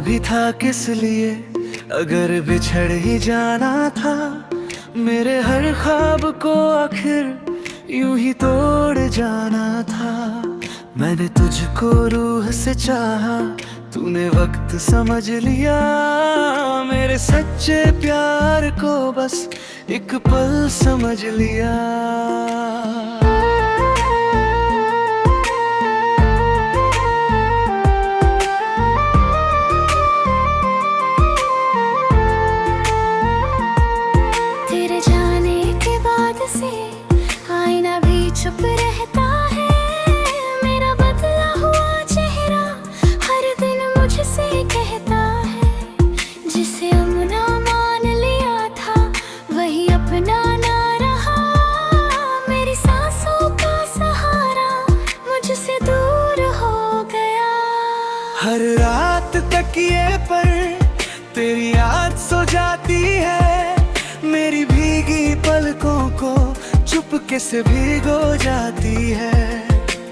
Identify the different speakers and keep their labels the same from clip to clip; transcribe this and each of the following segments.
Speaker 1: भी था किस लिए, अगर बिछड़ ही जाना था। मेरे हर ख्वाब को आखिर यूं ही तोड़ जाना था। मैंने तुझको रूह से चाहा, तूने वक्त समझ लिया। मेरे सच्चे प्यार को बस एक पल समझ लिया।
Speaker 2: तेरे जाने के बाद से आईना भी चुप रहता है। मेरा बदला हुआ चेहरा हर दिन मुझसे कहता है, जिसे अपना मान लिया था वही अपना ना रहा। मेरी सांसों का सहारा मुझसे दूर हो गया।
Speaker 1: हर रात तकिए पर तेरी याद सो जाती है। मेरी भीगी पलकों को चुपके से भिगो जाती है।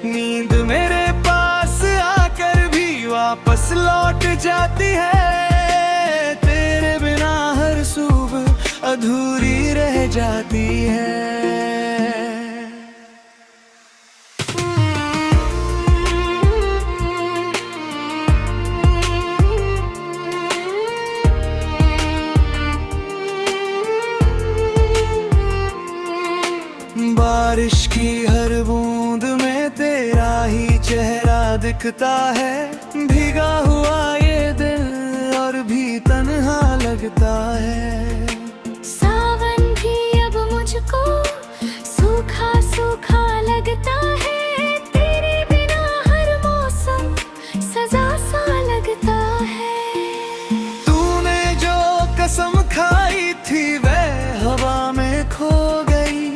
Speaker 1: नींद मेरे पास आकर भी वापस लौट जाती है। तेरे बिना हर सुबह अधूरी रह जाती है। बारिश की हर बूंद में तेरा ही चेहरा दिखता है। भीगा हुआ ये दिल और भी तन्हा लगता है।
Speaker 2: सावन भी अब मुझको सूखा सूखा लगता है। तेरे बिना हर मौसम सजा सा लगता है।
Speaker 1: तूने जो कसम खाई थी वह हवा में खो गई।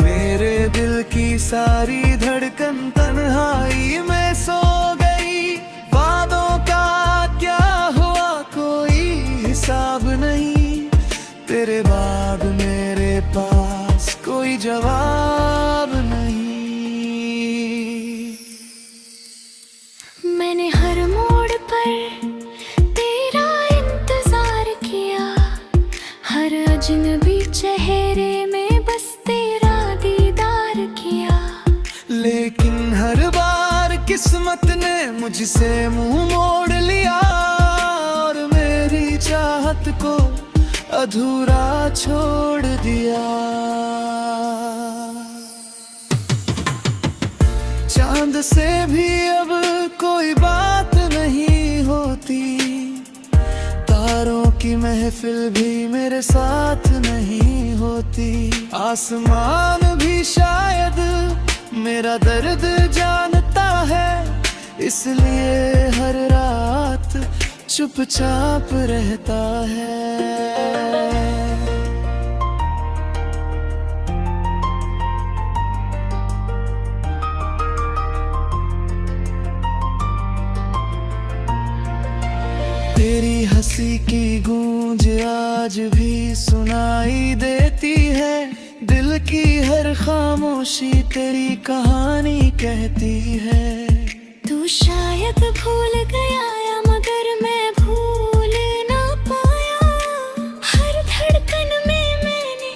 Speaker 1: मेरे दिल की सारी धड़कन तन्हाई में सो गई। वादों का क्या हुआ कोई हिसाब नहीं। तेरे बाद मेरे पास कोई जवाब नहीं।
Speaker 2: मैंने हर मोड़ पर तेरा इंतजार किया। हर अजनबी चेहरे में बस तेरा दीदार किया।
Speaker 1: लेकिन हर बार किस्मत ने मुझसे मुंह मोड़ लिया। और मेरी चाहत को अधूरा छोड़ दिया। चांद से भी अब कोई बात नहीं होती। तारों की महफिल भी मेरे साथ नहीं होती। आसमान भी शायद मेरा दर्द जानता है, इसलिए हर रात चुपचाप रहता है। तेरी हंसी की गूंज आज भी सुनाई देती है। दिल की हर खामोशी तेरी कहानी कहती है।
Speaker 2: तू शायद भूल गया या मगर मैं भूल ना पाया। हर धड़कन में मैंने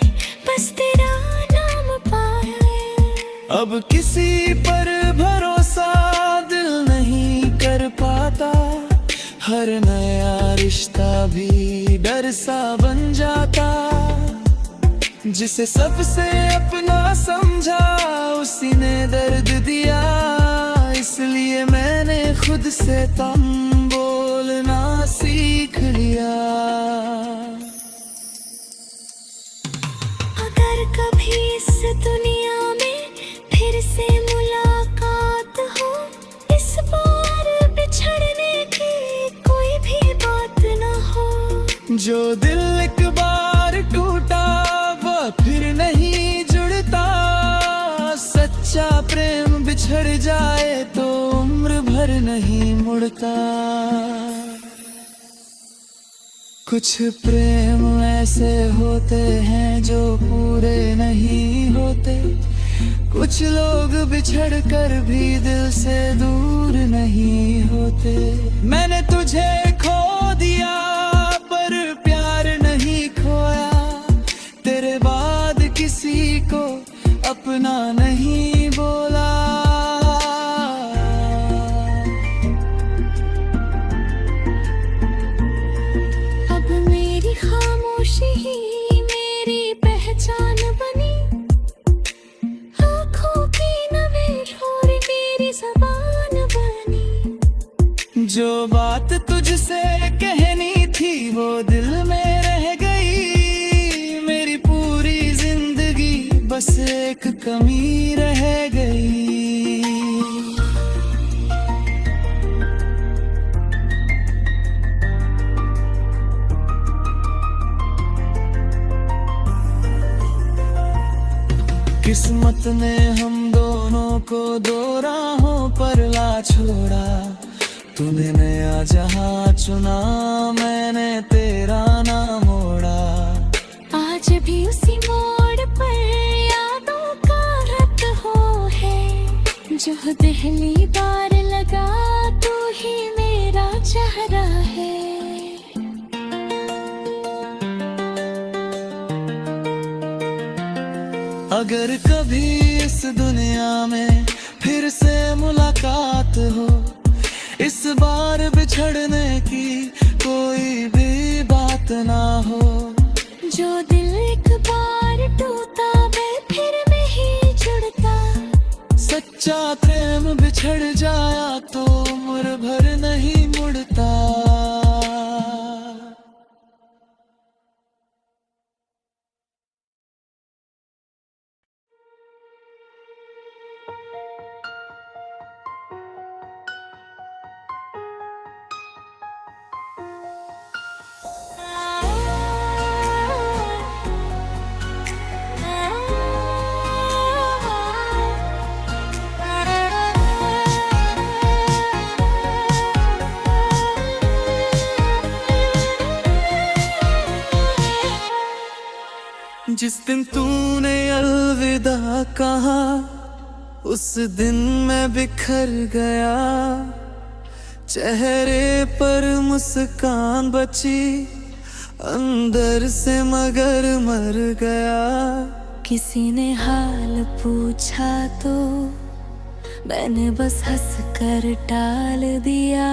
Speaker 2: बस तेरा नाम पाया।
Speaker 1: अब किसी पर भरोसा दिल नहीं कर पाता। हर नया रिश्ता भी डर सा बन जाता। जिसे सबसे अपना समझा उसी ने दर्द दिया। इसलिए मैंने खुद से तुम बोलना सीख लिया।
Speaker 2: अगर कभी इस दुनिया में फिर से मुलाकात हो, इस बार बिछड़ने की कोई भी बात ना हो।
Speaker 1: जो दिल एक बार टूटा वो फिर नहीं जुड़ता। सच्चा प्रेम बिछड़ जाए तो उम्र भर नहीं मुड़ता। कुछ प्रेम ऐसे होते हैं जो पूरे नहीं होते। कुछ लोग बिछड़ कर भी दिल से दूर नहीं होते। मैंने तुझे खो ना नहीं बोला।
Speaker 2: अब मेरी खामोशी ही मेरी पहचान बनी, आँखों की नमी और मेरी ज़बान बनी।
Speaker 1: जो बात तुझसे कहनी थी वो दिल में रह गई, मेरी पूरी जिंदगी बस एक कमी रह गई। किस्मत ने हम दोनों को दो राहों पर ला छोड़ा, तूने नया जहां चुना, मैंने तेरा ना मोड़ा।
Speaker 2: आज भी उसी मोड़ पर यादों का रत हो है, जो पहली बार लगा तू ही मेरा चेहरा है।
Speaker 1: अगर कभी इस दुनिया में फिर से मुलाकात हो, इस बार बिछड़ने की कोई भी बात ना हो।
Speaker 2: जो दिल एक बार टूटा वह फिर नहीं जुड़ता,
Speaker 1: सच्चा प्रेम बिछड़ जाया तो उम्र भर नहीं मुड़ता। जिस दिन तूने अलविदा कहा, उस दिन मैं बिखर गया। चेहरे पर मुस्कान बची, अंदर से मगर मर गया।
Speaker 2: किसी ने हाल पूछा तो मैंने बस हंस कर टाल दिया,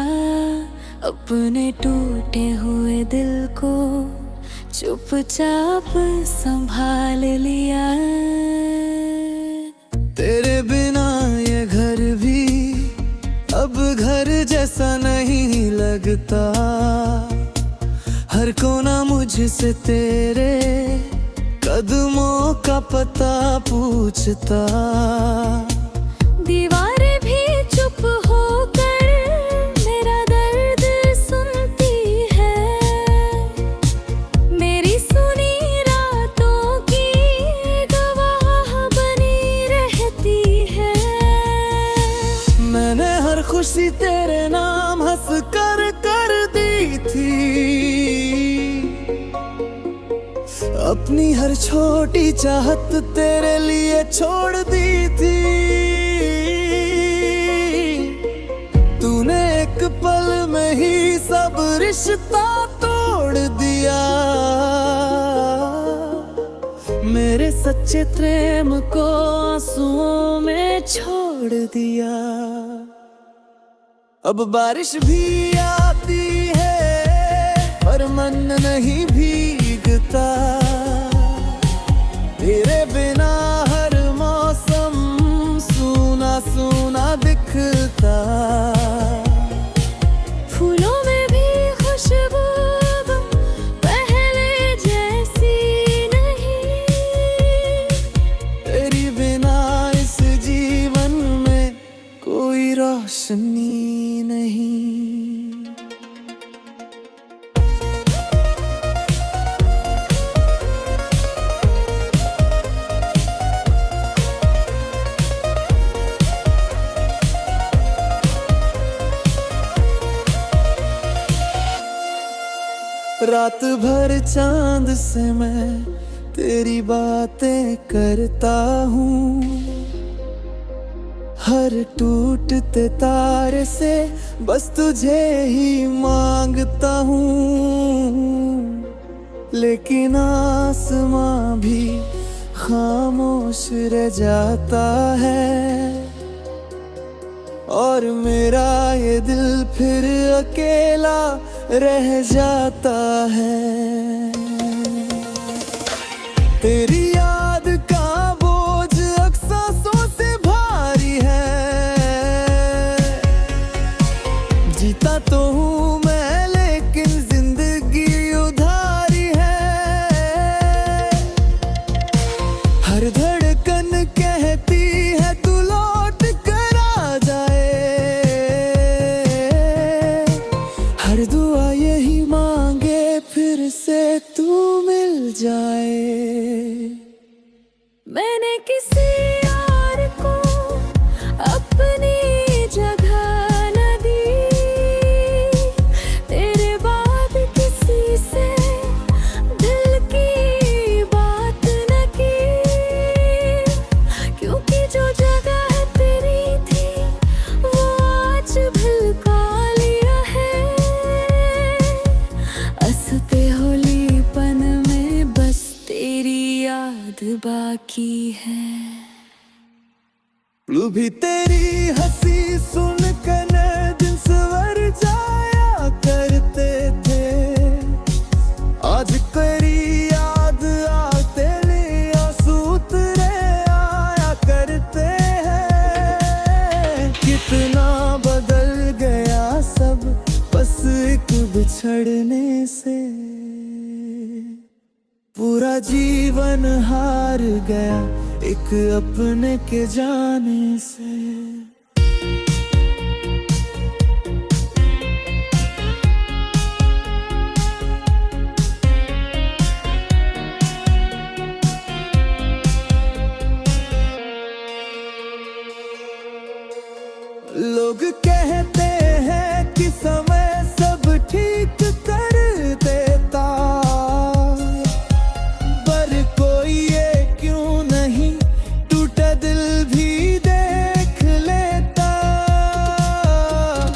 Speaker 2: अपने टूटे हुए दिल को चुपचाप संभाल लिया।
Speaker 1: तेरे बिना ये घर भी अब घर जैसा नहीं लगता, हर कोना मुझसे तेरे कदमों का पता पूछता।
Speaker 2: दीवारें भी चुप होकर मेरा दर्द सुनती है, मेरी सुनी रातों की गवाह बनी रहती है।
Speaker 1: मैंने हर खुशी तेरे नाम हंस कर दी थी, अपनी हर छोटी चाहत तेरे लिए छोड़ दी थी। तूने एक पल में ही सब रिश्ता तोड़ दिया, मेरे सच्चे प्रेम को आंसुओं में छोड़ दिया। अब बारिश भी आती है पर मन नहीं भीगता, तेरे बिना हर मौसम सूना सूना दिखता।
Speaker 2: फूलों में भी खुशबू पहले जैसी नहीं,
Speaker 1: तेरी बिना इस जीवन में कोई रोशनी नहीं। रात भर चांद से मैं तेरी बातें करता हूँ, हर टूटते तारे से बस तुझे ही मांगता हूँ। लेकिन आसमां भी खामोश रह जाता है, और मेरा ये दिल फिर अकेला रह जाता है। तेरी याद का बोझ अक्सासों से भारी है, जीता तो हूँ मैं लेकिन जिंदगी उधारी है। हर धड़कन कहती है तू लौट कर आ जाए, हर दुआ यही मांगे फिर से तू मिल जाए।
Speaker 2: मैंने किसी और को अपनी जगह न दी, तेरे बाद किसी से दिल की बात न की, क्योंकि जो जगह तेरी थी वो आज भुला लिया है। हंसते होलीपन में बस तेरी याद बाकी है।
Speaker 1: लू भी तेरी हंसी सुन कर दिन सवर जाया करते थे, आज तेरी याद आते आंसू उतरे आया करते हैं। कितना बदल गया सब बस एक बिछड़ने से, पूरा जीवन हार गया एक अपने के जाने से। लोग कहते हैं कि समय सब ठीक कर देता, पर कोई ये क्यों नहीं टूटा दिल भी देख लेता।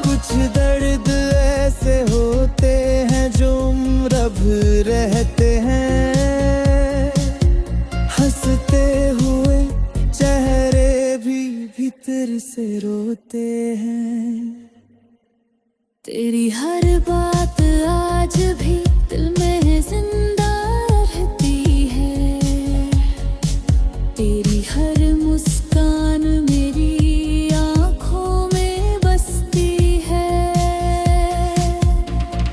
Speaker 1: कुछ दर्द ऐसे होते हैं जो उम्र भर रहते हैं, हंसते हुए चेहरे भी भीतर से रोते हैं।
Speaker 2: तेरी हर बात आज भी दिल में जिंदा रहती है, तेरी हर मुस्कान मेरी आँखों में बसती है।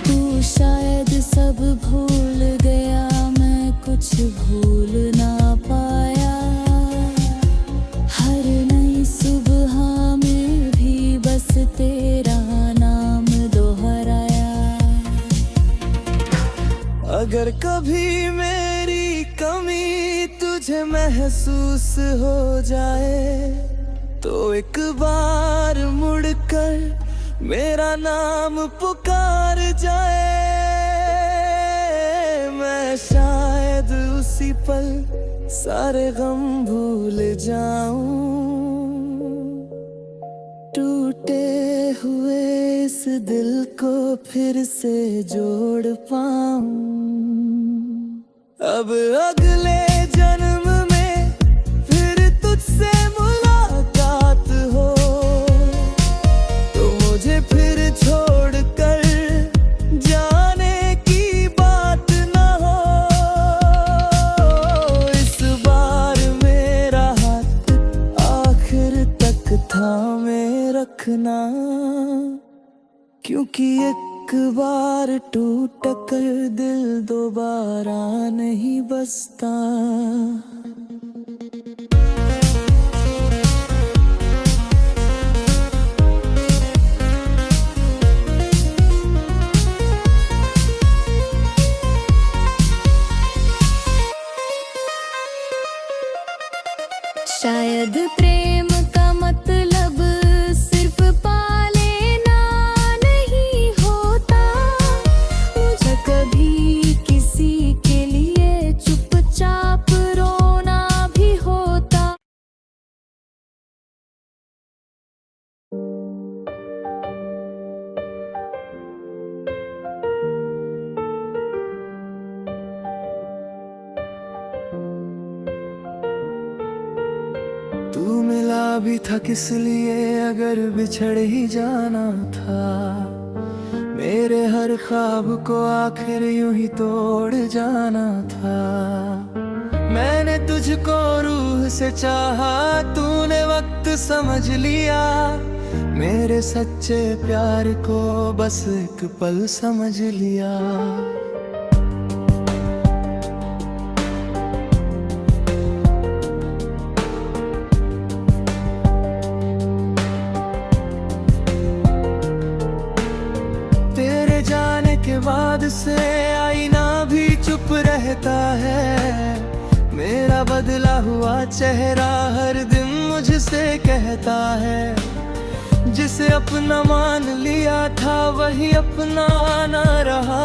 Speaker 2: तू शायद सब भूल गया, मैं कुछ भूल ना पाया। हर नई सुबह में भी बस तेरा नाम दोहराया।
Speaker 1: अगर कभी मेरी कमी तुझे महसूस हो जाए, तो एक बार मुड़कर मेरा नाम पुकार जाए। मैं शायद उसी पल सारे गम भूल जाऊं, टूटे हुए इस दिल को फिर से जोड़ पाऊं। अब अगले जन्म में फिर तुझसे मुलाकात हो, तो मुझे फिर छोड़कर जाने की बात ना हो। इस बार मेरा हाथ आखिर तक थामे रखना, क्योंकि एक बार टूट कर दिल दोबारा नहीं बसता।
Speaker 2: शायद प्रेम का मतलब सिर्फ पा लेना नहीं होता, मुझे कभी किसी के लिए चुपचाप रोना भी होता।
Speaker 1: बदला भी था किस लिए अगर बिछड़ ही जाना था। मेरे हर ख्वाब को आखिर यूं ही तोड़ जाना था। मैंने तुझको रूह से चाहा, तूने वक्त समझ लिया। मेरे सच्चे प्यार को बस एक पल समझ लिया। तेरे जाने के बाद से आईना भी चुप रहता है। मेरा बदला हुआ चेहरा हर दिन मुझसे कहता है। जिसे अपना मान लिया था वही अपना ना रहा।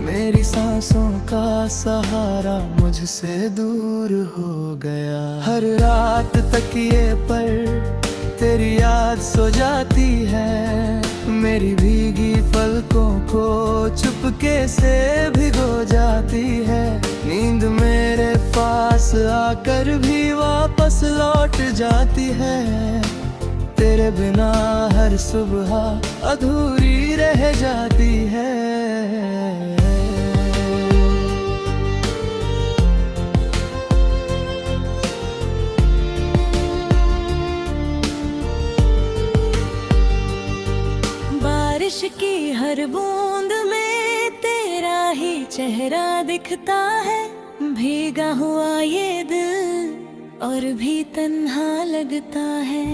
Speaker 1: मेरी सांसों का सहारा मुझसे दूर हो गया। हर रात तकिए पर तेरी याद सो जाती है। मेरी भीगी पलकों को चुपके से भिगो जाती है। नींद मेरे पास आकर भी वापस लौट जाती है। तेरे बिना हर सुबह अधूरी रह जाती है।
Speaker 2: बारिश की हर बूंद में तेरा ही चेहरा दिखता है। भीगा हुआ ये दिल और भी तन्हा लगता है।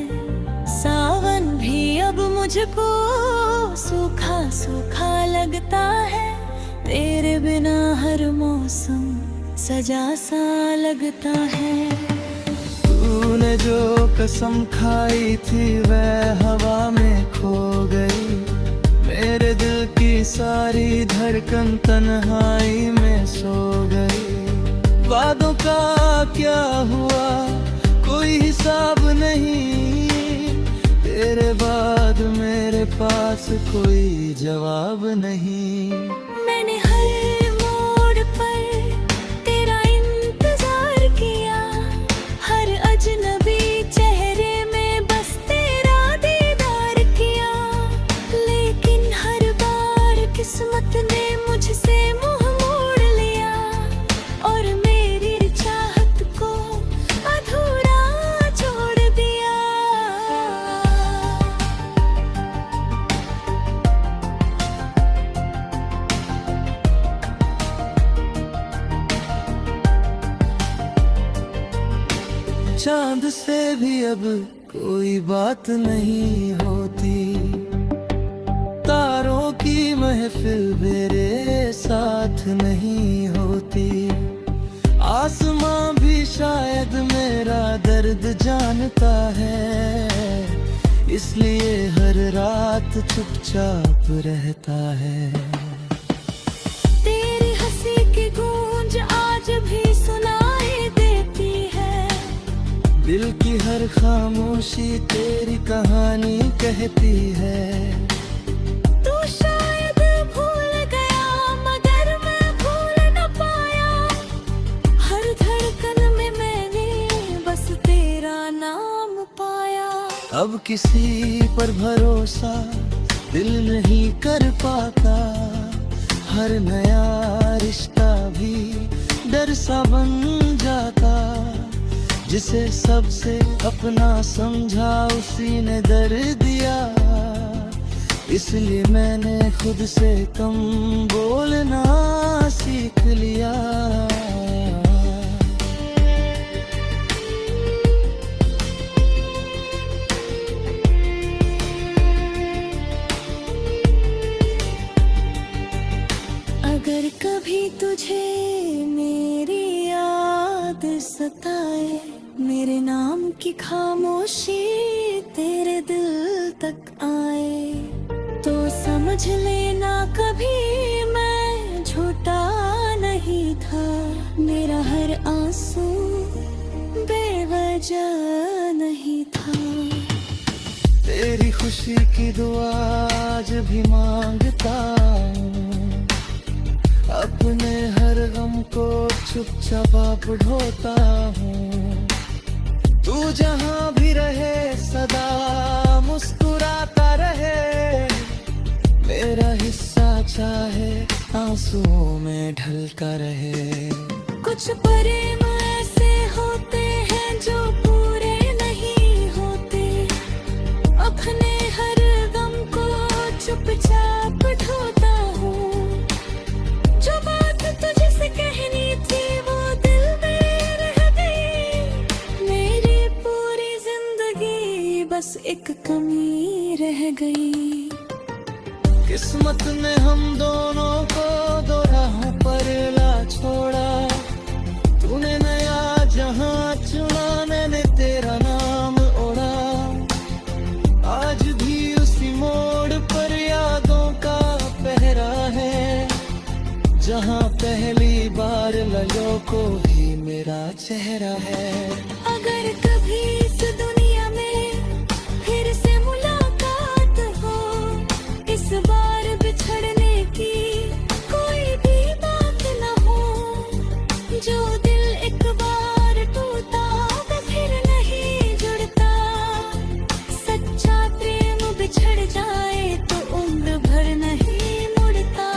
Speaker 2: सावन भी अब मुझको सूखा सूखा लगता है। तेरे बिना हर मौसम सजा सा लगता है।
Speaker 1: तूने जो कसम खाई थी वह हवा में खो गई। मेरे दिल की सारी धड़कन तन्हाई में सो गई। वादों का क्या हुआ कोई हिसाब नहीं। तेरे बाद मेरे पास कोई जवाब नहीं।
Speaker 2: मैंने हर मोड़ पर तेरा इंतजार किया। हर अजनबी चेहरे में बस तेरा दीदार किया। लेकिन हर बार किस्मत ने मुझसे मुंह मोड़ लिया। और मेरी चाहत को अधूरा छोड़ दिया।
Speaker 1: चांद से भी अब कोई बात नहीं होती। तारों की महफिल मेरे साथ नहीं होती। आसमां भी शायद मेरा दर्द जानता है। इसलिए हर रात चुपचाप रहता है।
Speaker 2: तेरी हंसी की गूंज आज भी सुनाई देती है।
Speaker 1: दिल की हर खामोशी तेरी कहानी कहती है।
Speaker 2: तू शायद भूल गया मगर मैं भूल न पाया। हर धड़कन में मैंने बस तेरा नाम पाया।
Speaker 1: अब किसी पर भरोसा दिल नहीं कर पाता। हर नया रिश्ता भी डर सा बन जाता। जिसे सबसे अपना समझा उसी ने दर्द दिया। इसलिए मैंने खुद से कम बोलना सीख लिया।
Speaker 2: अगर कभी तुझे मेरी याद सताए। मेरे नाम की खामोशी तेरे दिल तक आए। तो समझ लेना कभी मैं झूठा नहीं था। मेरा हर आंसू बेवजह नहीं था।
Speaker 1: तेरी खुशी की दुआ आज भी मांगता हूँ। अपने हर गम को चुपचाप ढोता हूँ। तू जहां भी रहे सदा मुस्कुराता रहे, मेरा हिस्सा चाहे आंसुओं में ढलता रहे।
Speaker 2: कुछ प्रेम ऐसे होते हैं जो पूरे नहीं होते, अपने हर गम को चुपचाप ढोता हूँ। जो बात तुझसे कहनी थी वो दिल में रह गई, मेरी पूरी जिंदगी बस एक कमी रह गई।
Speaker 1: किस्मत ने हम दोनों को दो राहों पर ला छोड़ा, तूने नया जहां चुना, मैंने तेरा नाम ओढ़ा। आज भी उसी मोड़ पर यादों का पहरा है, जहां पहली बार ललो को ही मेरा चेहरा है।
Speaker 2: अगर कभी इस दुनिया में फिर से मुलाकात हो, इस बार बिछड़ने की कोई भी बात न हो। जो दिल एक बार टूटा वो फिर नहीं जुड़ता, सच्चा प्रेम बिछड़ जाए तो उम्र भर नहीं मुड़ता।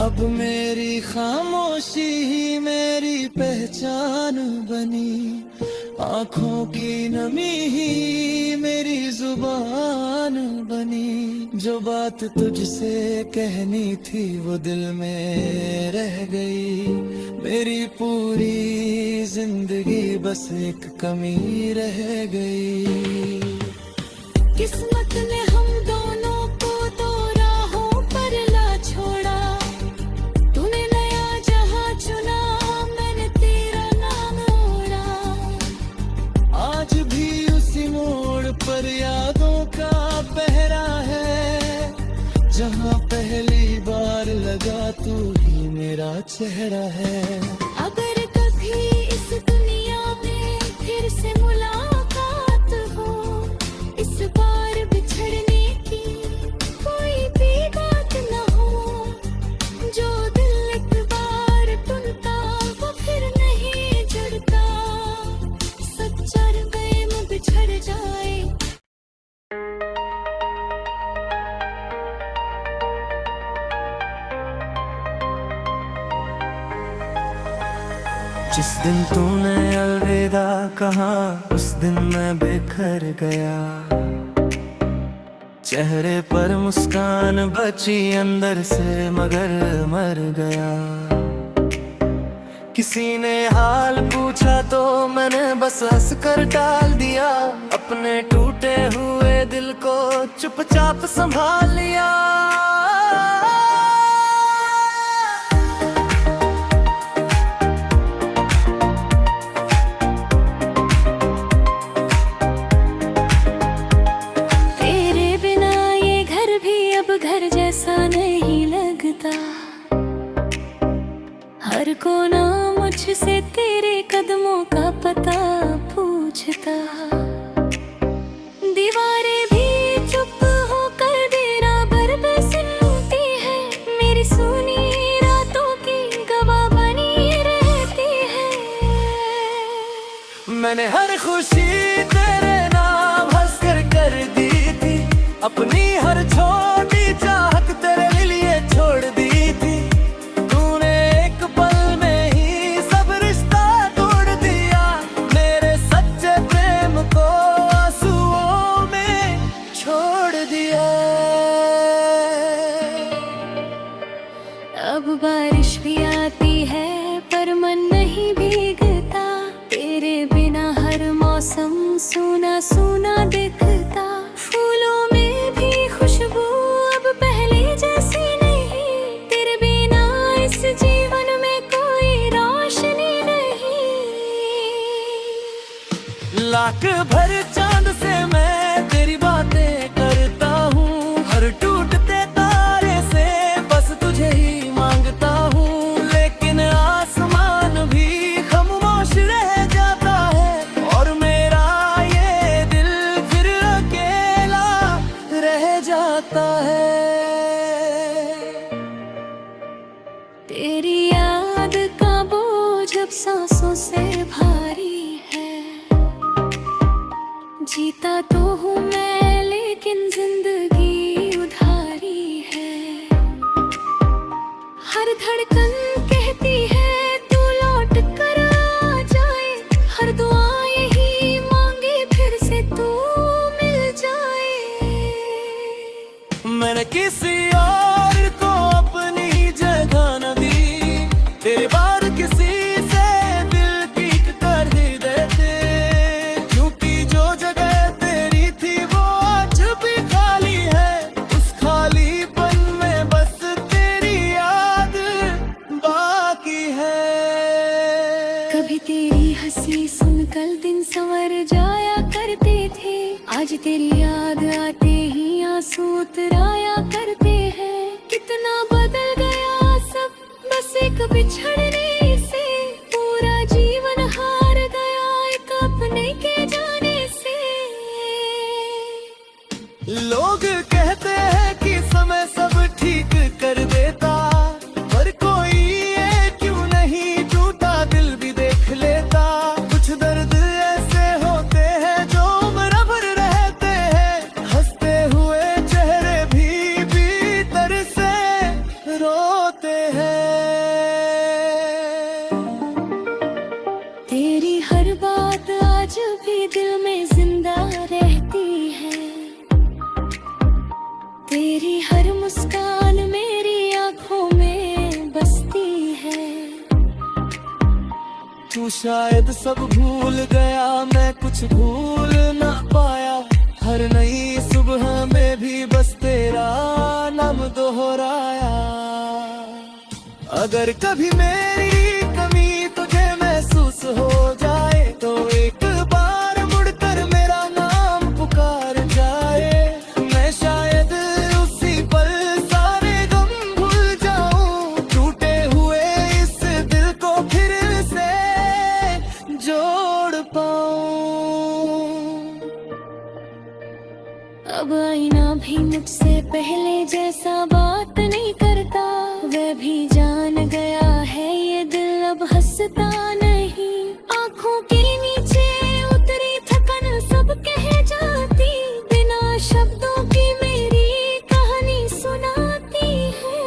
Speaker 1: अब मेरी खामोशी ही मेरी पहचान बनी, आँखों की नमी ही मेरी जुबान बनी। जो बात तुझसे कहनी थी वो दिल में रह गई, मेरी पूरी जिंदगी बस एक कमी रह गई।
Speaker 2: किस्मत ने हम दोनों को दो राहों पर ला छोड़ा, तूने नया जहां चुना, मैंने तेरा नाम ओढ़ा।
Speaker 1: आज भी उसी मोड़ पर यादों का पहरा है, जहां पहली बार लगा तू ही मेरा चेहरा है।
Speaker 2: अगर कभी इस दुनिया में फिर से मुलाकात हो, इस बार बिछड़ने की कोई भी बात न हो। जो दिल एक बार टूटा वो फिर नहीं जुड़ता, सच्चा प्रेम बिछड़ जाए।
Speaker 1: जिस दिन तूने अलविदा कहा उस दिन मैं बिखर गया, चेहरे पर मुस्कान बची अंदर से मगर मर गया। किसी ने हाल पूछा तो मैंने बस हंस कर टाल दिया, अपने टूटे हुए दिल को चुपचाप संभाल लिया।
Speaker 2: घर जैसा नहीं लगता, हर कोना मुझसे तेरे कदमों का पता पूछता। दीवारें भी चुप होकर डेरा भर सुनती है, मेरी सुनी रातों की गवाह बनी रहती है।
Speaker 1: मैंने हर खुशी तेरे नाम हंस कर दी थी, अपनी हर छोटी चाहत तेरे लिए छोड़ दी थी। तूने एक पल में ही सब रिश्ता तोड़ दिया, मेरे सच्चे प्रेम को आंसुओं में छोड़ दिया।
Speaker 2: अब बारिश भी आती है पर मन नहीं भीगता, तेरे बिना हर मौसम सूना सूना दिखता। फूलों में भी खुशबू अब पहले जैसी नहीं, तेरे बिना इस जीवन में कोई रोशनी नहीं।
Speaker 1: लाख भर चांद से मैं तेरी बातें करता हूँ, हर टूटते तारे से बस तुझे ही मांगता हूँ। लेकिन आसमान भी खामोश रह जाता है, और मेरा ये दिल फिर अकेला
Speaker 2: सांसों से भारी है। जीता तो हूँ मैं लेकिन जिंदगी उधारी है। हर धड़कन कहती है तू लौट कर आ जाए, हर दुआ यही मांगे फिर से तू मिल जाए।
Speaker 1: मैंने किसी और को अपनी जगह न दी, तेरे बार किसी से दिल की कर ही देते, क्योंकि जो जगह तेरी थी वो आज भी खाली है। उस खालीपन में बस तेरी याद बाकी है।
Speaker 2: कभी तेरी हंसी सुन कल दिन संवर जाया करते थे, आज तेरी याद आते ही आंसू उतराया करते हैं। कितना बदल गया सब बस एक बिछड़ने से, पूरा जीवन हार गया एक अपने के जाने से।
Speaker 1: लोग कहते हैं कि समय सब ठीक कर देता, पर कोई ये क्यों नहीं टूटा दिल भी देख लेता। कुछ दर्द ऐसे होते हैं जो उम्र भर रहते हैं, हंसते हुए चेहरे भी भीतर से रोते हैं।
Speaker 2: तेरी हर बात आज भी दिल में जिंदा रहती है। तेरी हर मुस्कान मेरी आंखों में बसती है।
Speaker 1: तू शायद सब भूल गया, मैं कुछ भूल ना पाया। हर नई सुबह में भी बस तेरा नाम दोहराया। अगर कभी मेरी कमी तुझे महसूस हो जाए, तो एक बार मुड़कर मेरा नाम पुकार जाए। मैं शायद उसी पल सारे गम भूल जाऊं, टूटे हुए इस दिल को फिर से जोड़ पाऊं।
Speaker 2: अब आईना भी मुझसे पहले जैसा बात नहीं करता, वह भी जान गया है ये दिल अब हंसता नहीं। आंखों के नीचे उतरी थकन सब कह जाती, बिना शब्दों की मेरी कहानी सुनाती है।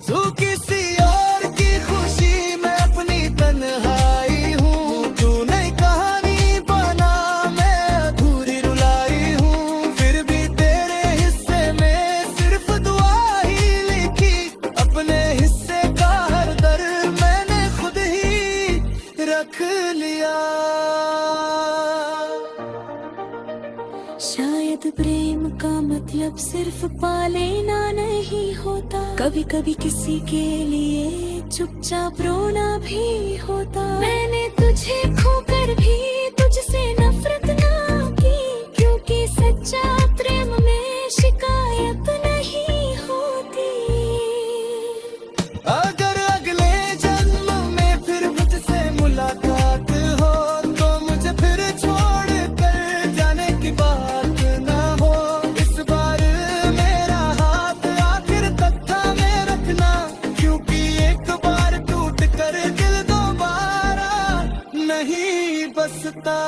Speaker 1: तू किसी और की खुशी में अपनी तन्हाई हूँ, तू नई कहानी बना मैं अधूरी रुलाई हूँ। फिर भी तेरे हिस्से में सिर्फ दुआ ही लिखी, अपने हिस्से का हर दर्द मैंने खुद ही रख लिया।
Speaker 2: शायद प्रेम का मतलब सिर्फ पा लेना नहीं होता, कभी कभी किसी के लिए चुपचाप रोना भी होता। मैंने तुझे खोकर भी तुझसे नफरत ना की, क्योंकि सच्चा प्रेम में शिकायत नहीं होती।
Speaker 1: अगर अगले जन्म में फिर मुझसे मुलाकात हो, तो मुझे फिर छोड़ कर जाने की बात ना हो। इस बार मेरा हाथ आखिर तक थामे रखना, क्योंकि एक बार टूट कर दिल दोबारा नहीं बसता।